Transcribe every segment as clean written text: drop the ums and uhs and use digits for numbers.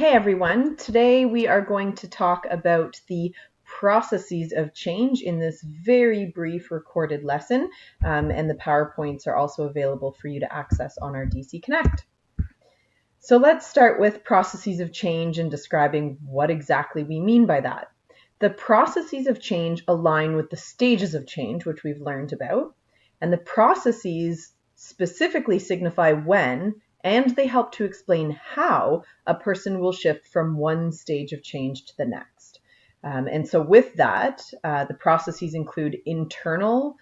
Hey everyone, today we are going to talk about the processes of change in this very brief recorded lesson, and the PowerPoints are also available for you to access on our DC Connect. So let's start with processes of change and describing what exactly we mean by that. The processes of change align with the stages of change, which we've learned about, and the processes specifically signify when, and they help to explain how a person will shift from one stage of change to the next. And so with that, the processes include internal,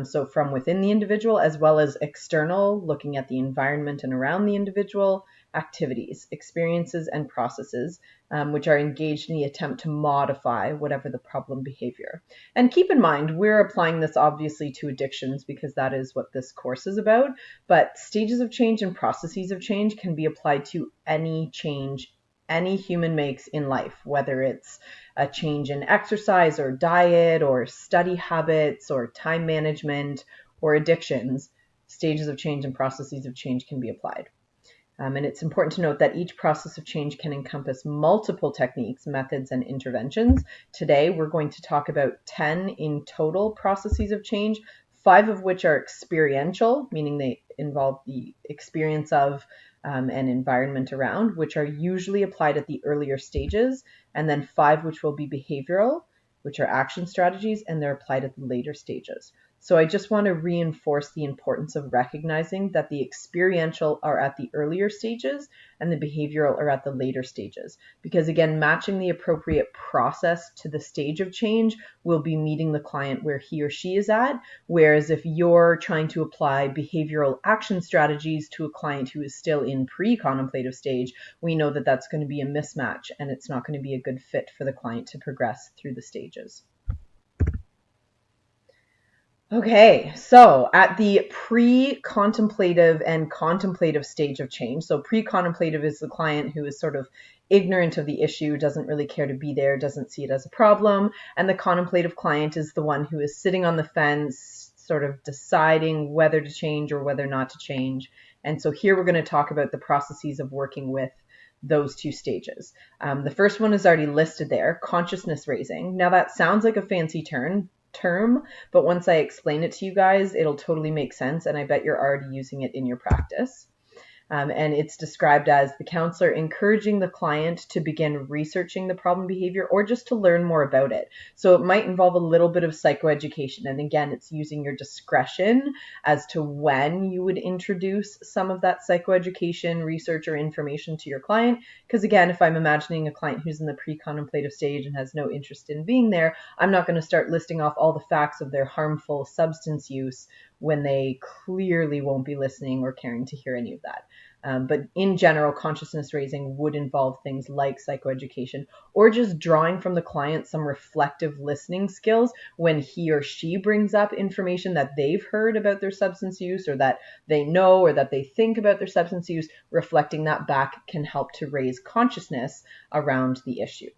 so from within the individual, as well as external, looking at the environment and around the individual, activities, experiences, and processes, which are engaged in the attempt to modify whatever the problem behavior. And keep in mind, we're applying this obviously to addictions because that is what this course is about, but stages of change and processes of change can be applied to any change any human makes in life, whether it's a change in exercise or diet or study habits or time management or addictions. Stages of change and processes of change can be applied. And it's important to note that each process of change can encompass multiple techniques, methods, and interventions. Today, we're going to talk about 10 in total processes of change, 5 of which are experiential, meaning they involve the experience of and environment around, which are usually applied at the earlier stages, and then 5 which will be behavioral, which are action strategies, and they're applied at the later stages. So I just want to reinforce the importance of recognizing that the experiential are at the earlier stages and the behavioral are at the later stages. Because again, matching the appropriate process to the stage of change will be meeting the client where he or she is at. Whereas if you're trying to apply behavioral action strategies to a client who is still in pre-contemplative stage, we know that that's going to be a mismatch and it's not going to be a good fit for the client to progress through the stages. Okay, so at the pre-contemplative and contemplative stage of change, so pre-contemplative is the client who is sort of ignorant of the issue, doesn't really care to be there, doesn't see it as a problem, and the contemplative client is the one who is sitting on the fence, sort of deciding whether to change or whether not to change. And so here we're going to talk about the processes of working with those two stages. The first one is already listed there, consciousness raising. Now that sounds like a fancy term, but once I explain it to you guys, it'll totally make sense, and I bet you're already using it in your practice. And it's described as the counselor encouraging the client to begin researching the problem behavior or just to learn more about it. So it might involve a little bit of psychoeducation. And again, it's using your discretion as to when you would introduce some of that psychoeducation, research, or information to your client. Because again, if I'm imagining a client who's in the pre-contemplative stage and has no interest in being there, I'm not going to start listing off all the facts of their harmful substance use when they clearly won't be listening or caring to hear any of that. But in general, consciousness raising would involve things like psychoeducation or just drawing from the client some reflective listening skills when he or she brings up information that they've heard about their substance use or that they know or that they think about their substance use. Reflecting that back can help to raise consciousness around the issue.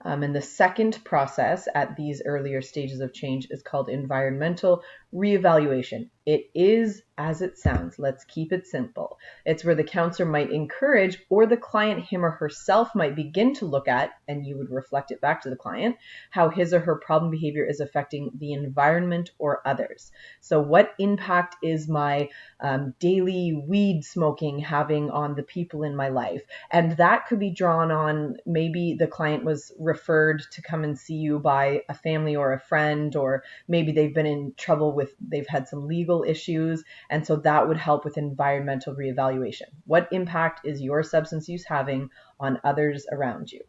And the second process at these earlier stages of change is called environmental reevaluation. It is as it sounds. Let's keep it simple. It's where the counselor might encourage, or the client, him or herself, might begin to look at, and you would reflect it back to the client, how his or her problem behavior is affecting the environment or others. So what impact is my daily weed smoking having on the people in my life? And that could be drawn on, maybe the client was referred to come and see you by a family or a friend, or maybe they've been in trouble with, they've had some legal issues. And so that would help with environmental reevaluation. What impact is your substance use having on others around you?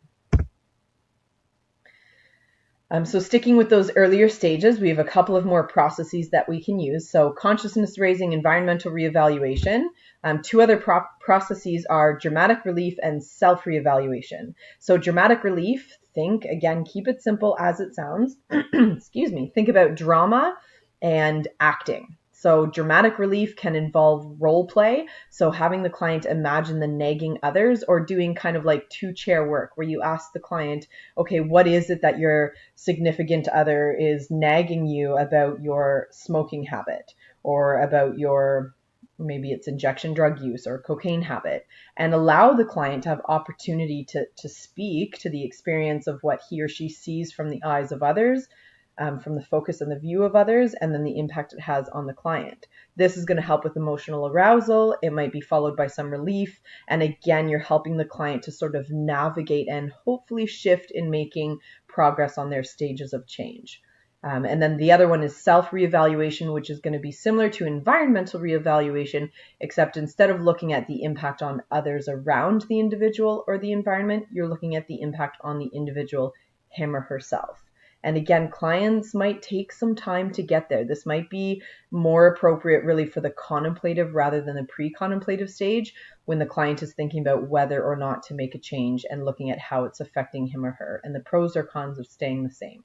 So sticking with those earlier stages, we have a couple of more processes that we can use. So consciousness raising, environmental reevaluation. Two other processes are dramatic relief and self-reevaluation. So dramatic relief, think, again, keep it simple as it sounds. Excuse me. Think about drama and acting. So dramatic relief can involve role play. So having the client imagine the nagging others, or doing kind of like two-chair work where you ask the client, okay, what is it that your significant other is nagging you about your smoking habit or about your maybe it's injection drug use or cocaine habit, and allow the client to have opportunity to speak to the experience of what he or she sees from the eyes of others, from the focus and the view of others, and then the impact it has on the client. This is going to help with emotional arousal. It might be followed by some relief. And again, you're helping the client to sort of navigate and hopefully shift in making progress on their stages of change. And then the other one is self-reevaluation, which is going to be similar to environmental reevaluation, except instead of looking at the impact on others around the individual or the environment, you're looking at the impact on the individual, him or herself. And again, clients might take some time to get there. This might be more appropriate really for the contemplative rather than the pre-contemplative stage, when the client is thinking about whether or not to make a change and looking at how it's affecting him or her, and the pros or cons of staying the same.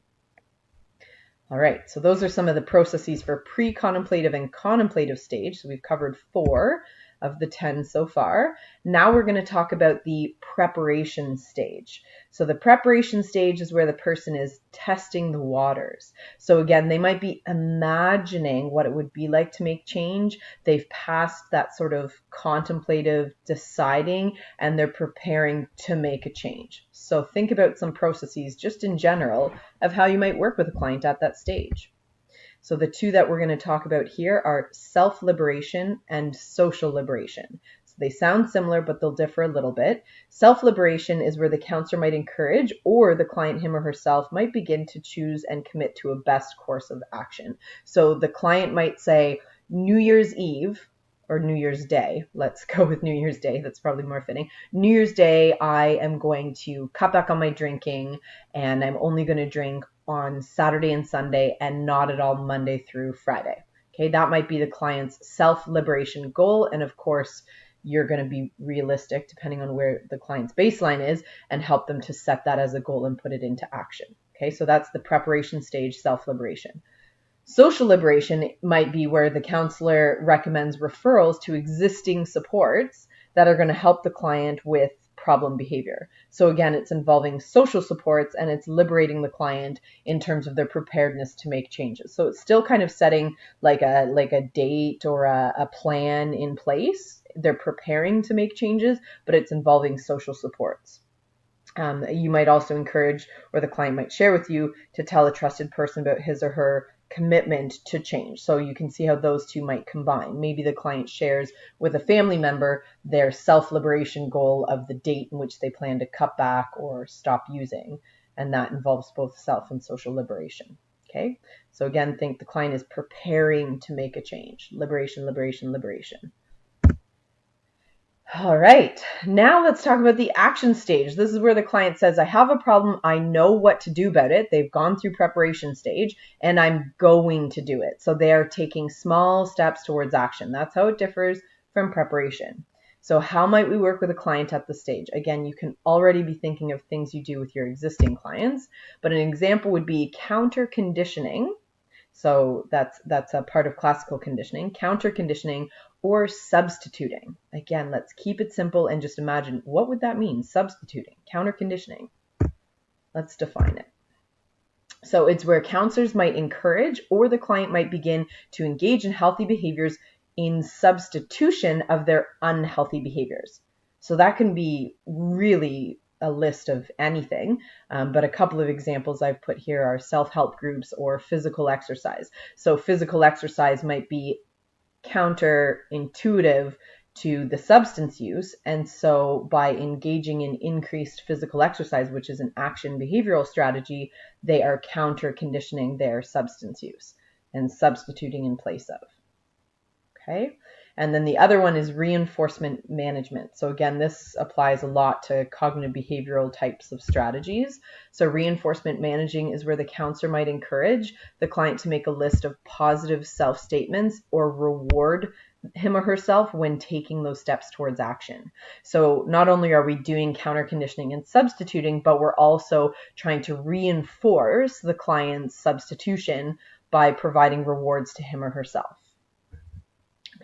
All right, so those are some of the processes for pre-contemplative and contemplative stage. So we've covered 4 of the 10 so far. Now we're going to talk about the preparation stage. So the preparation stage is where the person is testing the waters. So again, they might be imagining what it would be like to make change. They've passed that sort of contemplative deciding, and they're preparing to make a change. So think about some processes just in general of how you might work with a client at that stage. So the 2 that we're going to talk about here are self-liberation and social liberation. So they sound similar, but they'll differ a little bit. Self-liberation is where the counselor might encourage, or the client, him or herself, might begin to choose and commit to a best course of action. So the client might say, New Year's Eve, or New Year's Day, let's go with New Year's Day, that's probably more fitting. New Year's Day, I am going to cut back on my drinking, and I'm only going to drink on Saturday and Sunday and not at all Monday through Friday. Okay, that might be the client's self-liberation goal. And of course, you're going to be realistic depending on where the client's baseline is and help them to set that as a goal and put it into action. Okay, so that's the preparation stage, self-liberation. Social liberation might be where the counselor recommends referrals to existing supports that are going to help the client with problem behavior. So again, it's involving social supports, and it's liberating the client in terms of their preparedness to make changes. So it's still kind of setting like a date or a plan in place. They're preparing to make changes, but it's involving social supports. You might also encourage, or the client might share with you, to tell a trusted person about his or her commitment to change. So you can see how those 2 might combine. Maybe the client shares with a family member their self-liberation goal of the date in which they plan to cut back or stop using, and that involves both self and social liberation. Okay, so again, think the client is preparing to make a change. Liberation, liberation, liberation. All right, now let's talk about the action stage. This is where the client says, I have a problem, I know what to do about it. They've gone through preparation stage, and I'm going to do it. So they are taking small steps towards action. That's how it differs from preparation. So how might we work with a client at this stage? Again, you can already be thinking of things you do with your existing clients, but an example would be counter conditioning. So that's a part of classical conditioning, counter conditioning, or substituting. Again, let's keep it simple and just imagine, what would that mean? Substituting, counter conditioning. Let's define it. So it's where counselors might encourage, or the client might begin to engage in healthy behaviors in substitution of their unhealthy behaviors. So that can be really a list of anything, but a couple of examples I've put here are self-help groups or physical exercise. So physical exercise might be counterintuitive to the substance use, and so by engaging in increased physical exercise, which is an action behavioral strategy, they are counter conditioning their substance use and substituting in place of. Okay. And then the other one is reinforcement management. So again, this applies a lot to cognitive behavioral types of strategies. So reinforcement managing is where the counselor might encourage the client to make a list of positive self-statements or reward him or herself when taking those steps towards action. So not only are we doing counter conditioning and substituting, but we're also trying to reinforce the client's substitution by providing rewards to him or herself.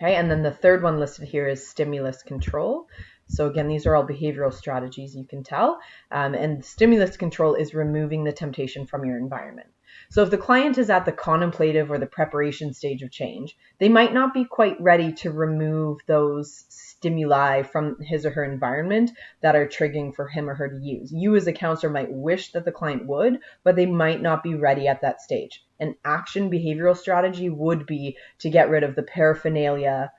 Okay, and then the third one listed here is stimulus control. So again, these are all behavioral strategies, you can tell. And stimulus control is removing the temptation from your environment. So if the client is at the contemplative or the preparation stage of change, they might not be quite ready to remove those stimuli from his or her environment that are triggering for him or her to use. You as a counselor might wish that the client would, but they might not be ready at that stage. An action behavioral strategy would be to get rid of the paraphernalia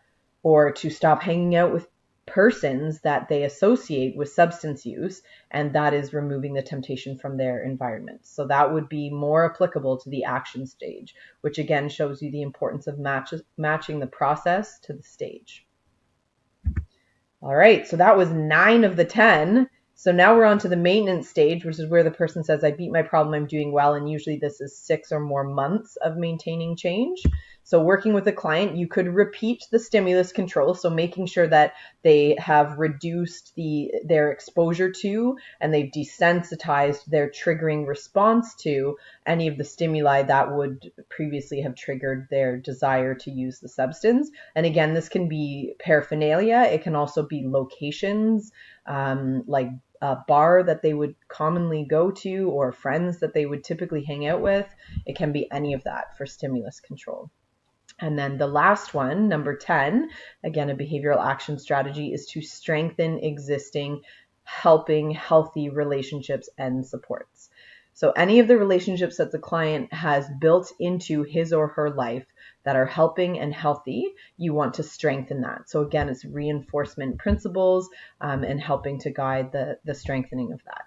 or to stop hanging out with persons that they associate with substance use, and that is removing the temptation from their environment. So that would be more applicable to the action stage, which again shows you the importance of matching the process to the stage. All right, so that was 9 of the 10. So now we're on to the maintenance stage, which is where the person says, I beat my problem, I'm doing well. And usually this is 6 or more months of maintaining change. So working with a client, you could repeat the stimulus control. So making sure that they have reduced their exposure to, and they've desensitized their triggering response to any of the stimuli that would previously have triggered their desire to use the substance. And again, this can be paraphernalia. It can also be locations, like a bar that they would commonly go to or friends that they would typically hang out with. It can be any of that for stimulus control. And then the last one, number 10, again, a behavioral action strategy, is to strengthen existing helping healthy relationships and supports. So any of the relationships that the client has built into his or her life that are helping and healthy, you want to strengthen that. So again, it's reinforcement principles and helping to guide the strengthening of that.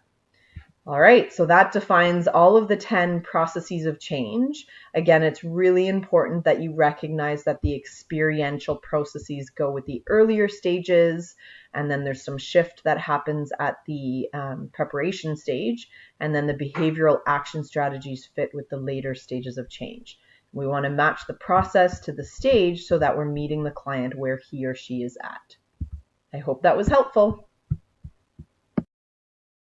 All right, so that defines all of the 10 processes of change. Again, it's really important that you recognize that the experiential processes go with the earlier stages, and then there's some shift that happens at the preparation stage, and then the behavioral action strategies fit with the later stages of change. We want to match the process to the stage so that we're meeting the client where he or she is at. I hope that was helpful.